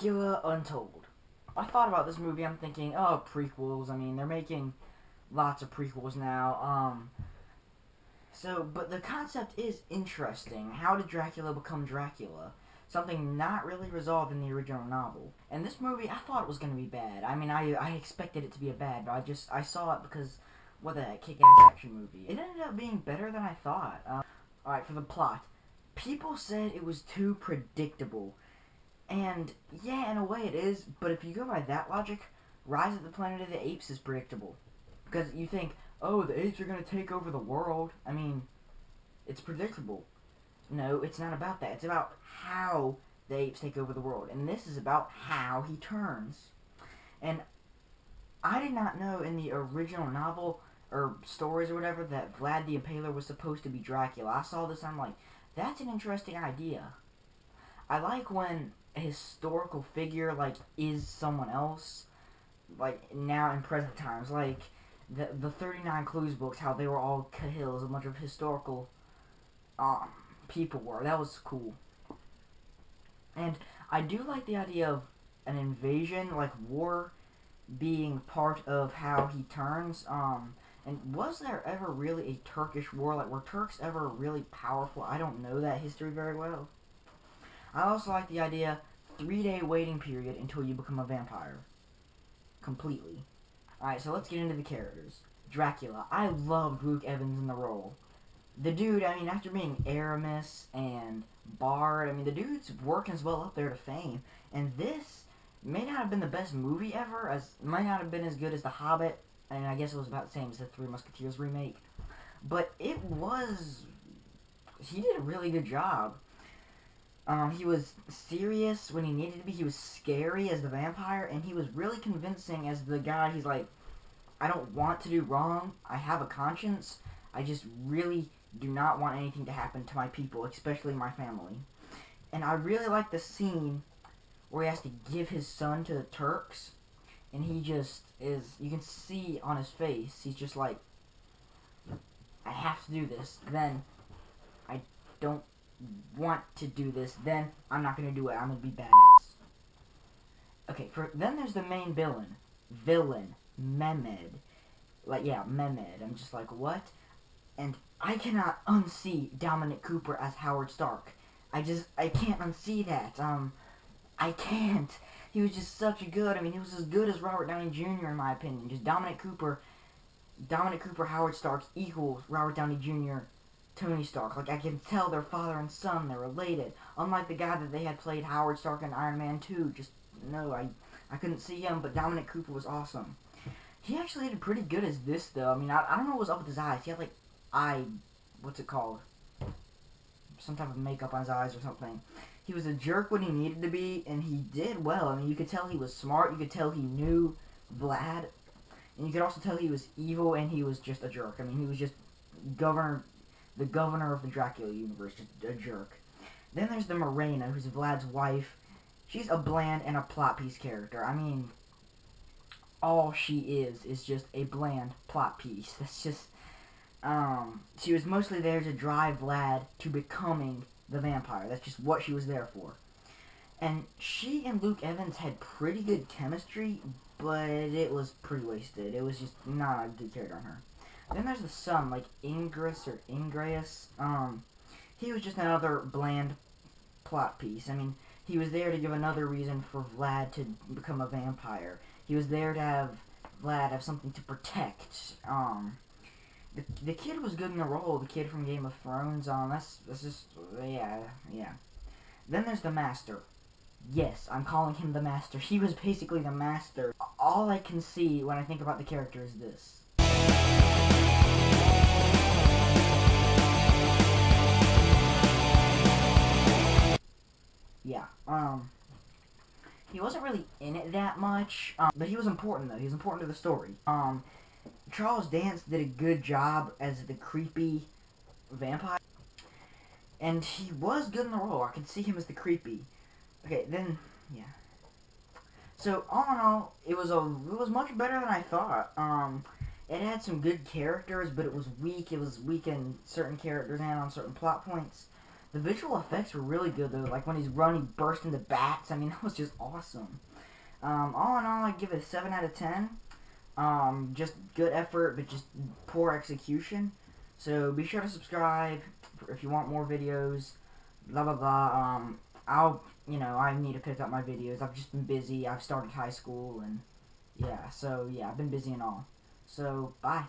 Dracula Untold. I thought about this movie, I'm thinking, oh, prequels. I mean, they're making lots of prequels now. But the concept is interesting. How did Dracula become Dracula? Something not really resolved in the original novel. And this movie, I thought it was going to be bad. I mean, I expected it to be a bad, but I saw it because, what the heck, kick-ass action movie. It ended up being better than I thought. Alright, for the plot. People said it was too predictable. And, yeah, in a way it is, but if you go by that logic, Rise of the Planet of the Apes is predictable. Because you think, oh, the apes are going to take over the world. I mean, it's predictable. No, it's not about that. It's about how the apes take over the world. And this is about how he turns. And I did not know in the original novel, or stories or whatever, that Vlad the Impaler was supposed to be Dracula. I saw this and I'm like, that's an interesting idea. I like when a historical figure, like, is someone else, like, now in present times, like, the 39 Clues books, how they were all Cahills, a bunch of historical, people were. That was cool. And I do like the idea of an invasion, like, war, being part of how he turns, and was there ever really a Turkish war? Like, were Turks ever really powerful? I don't know that history very well. I also like the idea, 3-day waiting period until you become a vampire. Completely. Alright, so let's get into the characters. Dracula. I loved Luke Evans in the role. The dude, I mean, after being Aramis and Bard, I mean, the dude's working as well up there to fame. And this may not have been the best movie ever, might not have been as good as The Hobbit, and I guess it was about the same as the Three Musketeers remake. But he did a really good job. He was serious when he needed to be. He was scary as the vampire, and he was really convincing as the guy. He's like, I don't want to do wrong. I have a conscience. I just really do not want anything to happen to my people, especially my family. And I really like the scene where he has to give his son to the Turks, and he just is, you can see on his face, he's just like, I have to do this. Then I don't want to do this, then I'm not gonna do it. I'm gonna be badass. Okay, then there's the main villain, Mehmed. Like, yeah, Mehmed. I'm just like, what? And I cannot unsee Dominic Cooper as Howard Stark. I can't unsee that. I can't. He was just such a good. I mean, he was as good as Robert Downey Jr. in my opinion. Just Dominic Cooper, Howard Stark equals Robert Downey Jr. Tony Stark. Like, I can tell they're father and son, they're related. Unlike the guy that they had played Howard Stark in Iron Man 2. Just, no, I couldn't see him, but Dominic Cooper was awesome. He actually did pretty good as this, though. I mean, I don't know what was up with his eyes. He had, like, what's it called? Some type of makeup on his eyes or something. He was a jerk when he needed to be, and he did well. I mean, you could tell he was smart, you could tell he knew Vlad, and you could also tell he was evil, and he was just a jerk. I mean, he was just the governor of the Dracula universe, just a jerk. Then there's the Morena, who's Vlad's wife. She's a bland and a plot piece character. I mean, all she is just a bland plot piece. That's just, she was mostly there to drive Vlad to becoming the vampire. That's just what she was there for. And she and Luke Evans had pretty good chemistry, but it was pretty wasted. It was just not a good character on her. Then there's the son, like Ingris or Ingreus. He was just another bland plot piece. I mean, he was there to give another reason for Vlad to become a vampire. He was there to have Vlad have something to protect. The kid was good in the role, the kid from Game of Thrones. That's just, yeah. Then there's the Master. Yes, I'm calling him the Master. He was basically the Master. All I can see when I think about the character is this. Yeah, he wasn't really in it that much, but he was important, though. He was important to the story. Charles Dance did a good job as the creepy vampire, and he was good in the role. I could see him as the creepy. Okay, then, yeah. So, all in all, it was much better than I thought. It had some good characters, but it was weak. It was weak in certain characters and on certain plot points. The visual effects were really good though. Like when he's running, burst into bats. I mean, that was just awesome. All in all, I'd give it a 7 out of 10. Just good effort, but just poor execution. So be sure to subscribe if you want more videos. Blah blah blah. I need to pick up my videos. I've just been busy. I've started high school and yeah. So yeah, I've been busy and all. So bye.